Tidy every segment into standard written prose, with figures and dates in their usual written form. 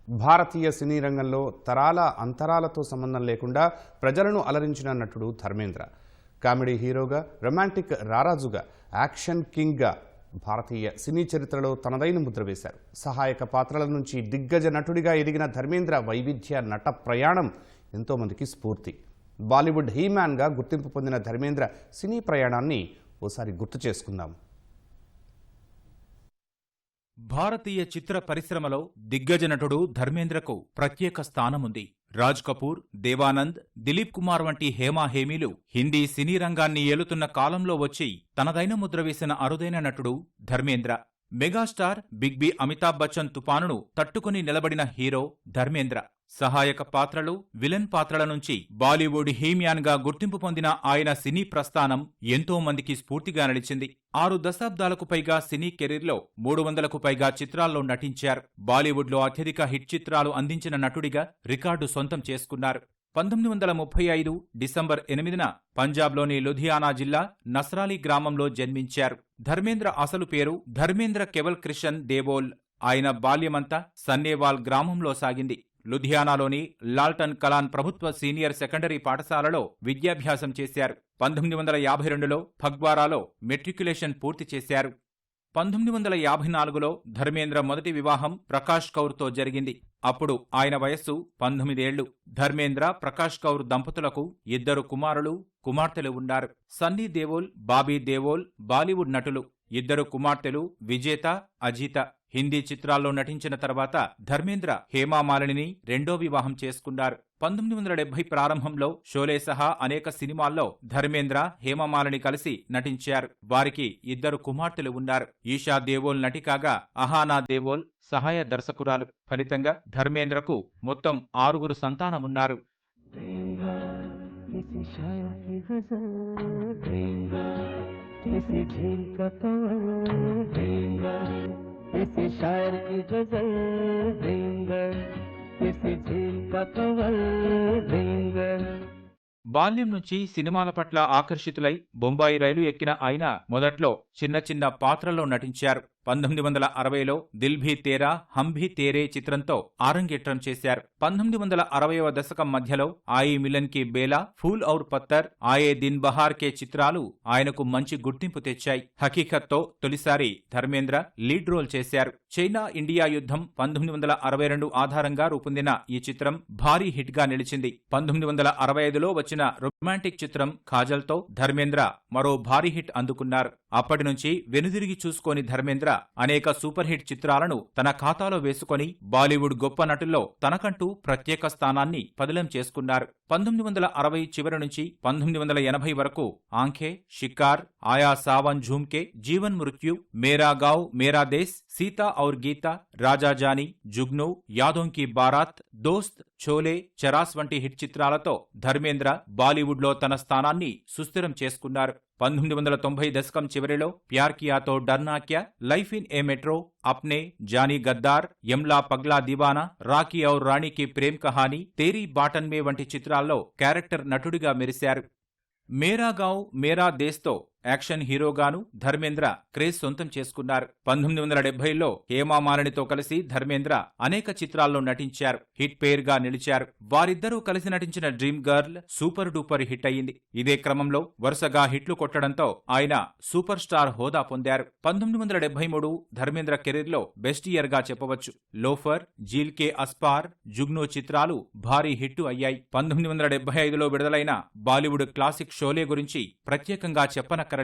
భారతీయ సినీ రంగంలో తరాల అంతరాలతో సంబంధం లేకుండా ప్రజలను అలరించిన నటుడు ధర్మేంద్ర. కామెడీ హీరోగా, రొమాంటిక్ రారాజుగా, యాక్షన్ కింగ్గా భారతీయ సినీ చరిత్రలో తనదైన ముద్ర వేశారు. సహాయక పాత్రల నుంచి దిగ్గజ నటుడిగా ఎదిగిన ధర్మేంద్ర వైవిధ్య నట ప్రయాణం ఎంతోమందికి స్ఫూర్తి. బాలీవుడ్ హీమ్యాన్గా గుర్తింపు పొందిన ధర్మేంద్ర సినీ ప్రయాణాన్ని ఓసారి గుర్తు చేసుకుందాం. భారతీయ చిత్ర పరిశ్రమలో దిగ్గజ నటుడు ధర్మేంద్రకు ప్రత్యేక స్థానముంది. రాజ్ కపూర్, దేవానంద్, దిలీప్ కుమార్ వంటి హేమాహేమీలు హిందీ సినీ రంగాన్ని ఏలుతున్న కాలంలో వచ్చి తనదైన ముద్ర వేసిన అరుదైన నటుడు Dharmendra. Megastar big B Amitabh Bachchan తుపానును తట్టుకుని నిలబడిన హీరో ధర్మేంద్ర. సహాయక పాత్రలు, విలన్ పాత్రల నుంచి బాలీవుడ్ హీమ్యాన్గా గుర్తింపు పొందిన ఆయన సినీ ప్రస్థానం ఎంతో మందికి స్ఫూర్తిగా నిలిచింది. 6 దశాబ్దాలకు పైగా సినీ కెరీర్లో 300కు పైగా చిత్రాల్లో నటించారు. బాలీవుడ్లో అత్యధిక హిట్ చిత్రాలు అందించిన నటుడిగా రికార్డు సొంతం చేసుకున్నారు. 1935 డిసెంబర్ 8న పంజాబ్లోని లుధియానా జిల్లా నస్రాలి గ్రామంలో జన్మించారు. ధర్మేంద్ర అసలు పేరు ధర్మేంద్ర కేవల్ కృష్ణ్ దేవోల్. ఆయన బాల్యమంతా సన్నేవాల్ గ్రామంలో సాగింది. లుధియానాలోని లాల్టన్ కలాన్ ప్రభుత్వ సీనియర్ సెకండరీ పాఠశాలలో విద్యాభ్యాసం చేశారు. 1952లో ఫగ్వారాలో మెట్రిక్యులేషన్ పూర్తి చేశారు. 1954లో ధర్మేంద్ర మొదటి వివాహం ప్రకాష్ కౌర్తో జరిగింది. అప్పుడు ఆయన వయస్సు 19 ఏళ్లు. ధర్మేంద్ర, ప్రకాష్ కౌర్ దంపతులకు 2 కుమారులు, కుమార్తెలు ఉన్నారు. సన్నీ దేవోల్, బాబీ దేవోల్ బాలీవుడ్ నటులు. 2 కుమార్తెలు విజేత, అజిత. హిందీ చిత్రాల్లో నటించిన తర్వాత ధర్మేంద్ర హేమామాలినిని రెండో వివాహం చేసుకున్నారు. 1970 ప్రారంభంలో షోలే సహా అనేక సినిమాల్లో ధర్మేంద్ర, హేమామాలిని కలిసి నటించారు. వారికి 2 కుమార్తెలు ఉన్నారు. ఈషా దేవోల్ నటి కాగా, అహానా దేవోల్ సహాయ దర్శకురాలు. ఫలితంగా ధర్మేంద్రకు మొత్తం 6 సంతానమున్నారు. బాల్యం నుంచి సినిమాల పట్ల ఆకర్షితులై బొంబాయి రైలు ఎక్కిన ఆయన మొదట్లో చిన్న చిన్న పాత్రల్లో నటించారు. 1960లో దిల్ భీ తేరా హమ్ భీ తేరే చిత్రంతో ఆరంగేట్రం చేశారు. 1960వ దశకం మధ్యలో ఆయీ మిలన్ కి బేలా, ఫూల్ ఔర్ పత్తర్, ఆయే దిన్ బహార్ కే చిత్రాలు ఆయనకు మంచి గుర్తింపు తెచ్చాయి. హకీకత్తో తొలిసారి ధర్మేంద్ర లీడ్ రోల్ చేశారు. చైనా ఇండియా యుద్ధం 1962 ఆధారంగా రూపొందిన ఈ చిత్రం భారీ హిట్ గా నిలిచింది. 1965లో వచ్చిన రొమాంటిక్ చిత్రం కాజల్తో ధర్మేంద్ర మరో భారీ హిట్ అందుకున్నారు. అప్పటి నుంచి వెనుదిరిగి చూసుకోని ధర్మేంద్ర అనేక సూపర్ హిట్ చిత్రాలను తన ఖాతాలో వేసుకొని బాలీవుడ్ గొప్ప నటుల్లో తనకంటూ ప్రత్యేక స్థానాన్ని పదిలం చేసుకున్నారు. 1960 చివరి నుంచి 1980 వరకు ఆంఖే, షికార్, ఆయా సావన్ ఝూమ్కే, జీవన్ మృత్యు, మేరా గావ్ మేరా దేశ్, సీతా ఔర్ గీతా, రాజా జానీ, జుగ్నూ, యాదోం కీ బారాత్, దోస్త్, చోలే, చరాస్ వంటి హిట్ చిత్రాలతో ధర్మేంద్ర బాలీవుడ్లో తన స్థానాన్ని సుస్థిరం చేసుకున్నారు. 1990 దశకం చివరిలో ప్యార్ Kiya To Darna Kya, Life in a Metro, Apne, Johnny Gaddar, Yamla Pagla Deewana, Rocky Aur Rani Ki Prem Kahani, Theri బాటన్ మే వంటి చిత్రాల్లో క్యారెక్టర్ నటుడిగా మెరిశారు. మేరా గావ్ మేరా దేశ్తో యాక్షన్ హీరోగాను ధర్మేంద్ర క్రేజ్ సొంతం చేసుకున్నారు. 1970లో హేమామాలినితో కలిసి ధర్మేంద్ర అనేక చిత్రాల్లో నటించారు. హిట్ పేర్ గా నిలిచారు. వారిద్దరూ కలిసి నటించిన dream girl super duper hit అయింది. ఇదే క్రమంలో వరుసగా హిట్లు కొట్టడంతో ఆయన సూపర్ స్టార్ హోదా పొందారు. 1973 ధర్మేంద్ర కెరీర్లో బెస్ట్ ఇయర్ గా చెప్పవచ్చు. లోఫర్, జీల్ కే అస్పార్, జుగ్నూ చిత్రాలు భారీ హిట్టు అయ్యాయి. 1975లో విడుదలైన బాలీవుడ్ క్లాసిక్ షోలే గురించి ప్రత్యేకంగా చెప్పనక్కర్లేదు.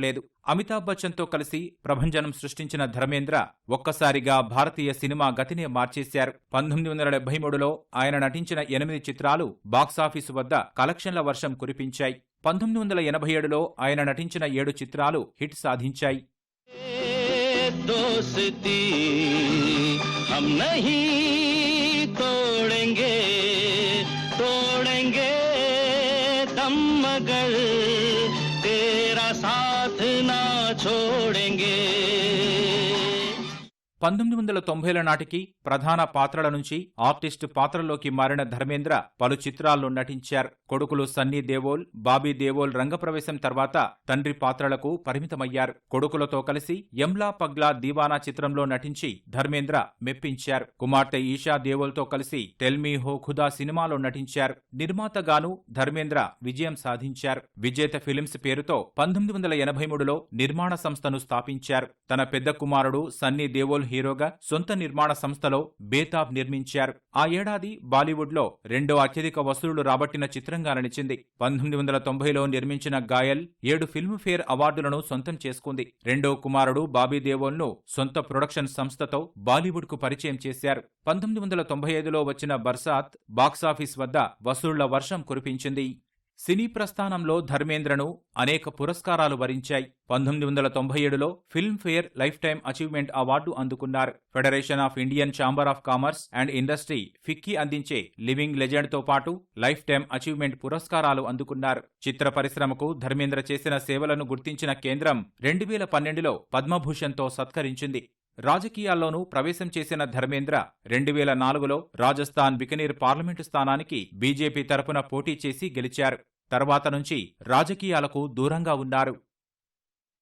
అమితాబ్ బచ్చన్ తో కలిసి ప్రభంజనం సృష్టించిన ధర్మేంద్ర ఒక్కసారిగా భారతీయ సినిమా గతినే మార్చేశారు. 1973లో ఆయన నటించిన 8 చిత్రాలు బాక్సాఫీసు వద్ద కలెక్షన్ల వర్షం కురిపించాయి. 1987లో ఆయన నటించిన 7 చిత్రాలు హిట్ సాధించాయి. 1990ల నాటికి ప్రధాన పాత్రల నుంచి ఆర్టిస్టు పాత్రలోకి మారిన ధర్మేంద్ర పలు చిత్రాల్లో నటించారు. కొడుకులు సన్నీ దేవోల్, బాబీ దేవోల్ రంగప్రవేశం తర్వాత తండ్రి పాత్రలకు పరిమితమయ్యారు. కొడుకులతో కలిసి యమ్లా పగ్లా దీవానా చిత్రంలో నటించి ధర్మేంద్ర మెప్పించారు. కుమార్తె ఈషా దేవోల్తో కలిసి టెల్ మీ హో ఖుదా సినిమాలో నటించారు. నిర్మాతగాను ధర్మేంద్ర విజయం సాధించారు. విజేత ఫిలిమ్స్ పేరుతో 1983లో నిర్మాణ సంస్థను స్థాపించారు. తన పెద్ద కుమారుడు సన్నీ దేవోల్ హీరోగా సొంత నిర్మాణ సంస్థలో బేతాబ్ నిర్మించారు. ఆ ఏడాది బాలీవుడ్లో రెండో అత్యధిక వసూళ్లు రాబట్టిన చిత్రంగా నిలిచింది. 1990లో నిర్మించిన గాయల్ 7 ఫిల్మ్ఫేర్ అవార్డులను సొంతం చేసుకుంది. రెండో కుమారుడు బాబీ దేవోల్ను సొంత ప్రొడక్షన్ సంస్థతో బాలీవుడ్కు పరిచయం చేశారు. 1995లో వచ్చిన బర్సాత్ బాక్సాఫీస్ వద్ద వసూళ్ల వర్షం కురిపించింది. సినీ ప్రస్థానంలో ధర్మేంద్రను అనేక పురస్కారాలు వరించాయి. 1997లో Filmfare life time achievement award అందుకున్నారు. Federation of Indian Chamber of Commerce and Industry FICCI అందించే లివింగ్ లెజెండ్తో పాటు లైఫ్ టైమ్ అచీవ్మెంట్ పురస్కారాలు అందుకున్నారు. చిత్ర పరిశ్రమకు ధర్మేంద్ర చేసిన సేవలను గుర్తించిన కేంద్రం 2012లో పద్మభూషణ్తో సత్కరించింది. రాజకీయాల్లోనూ ప్రవేశం చేసిన ధర్మేంద్ర 2004లో రాజస్థాన్ బికనీర్ పార్లమెంటు స్థానానికి బీజేపీ తరపున పోటీ చేసి గెలిచారు. తర్వాత నుంచి రాజకీయాలకు దూరంగా ఉన్నారు.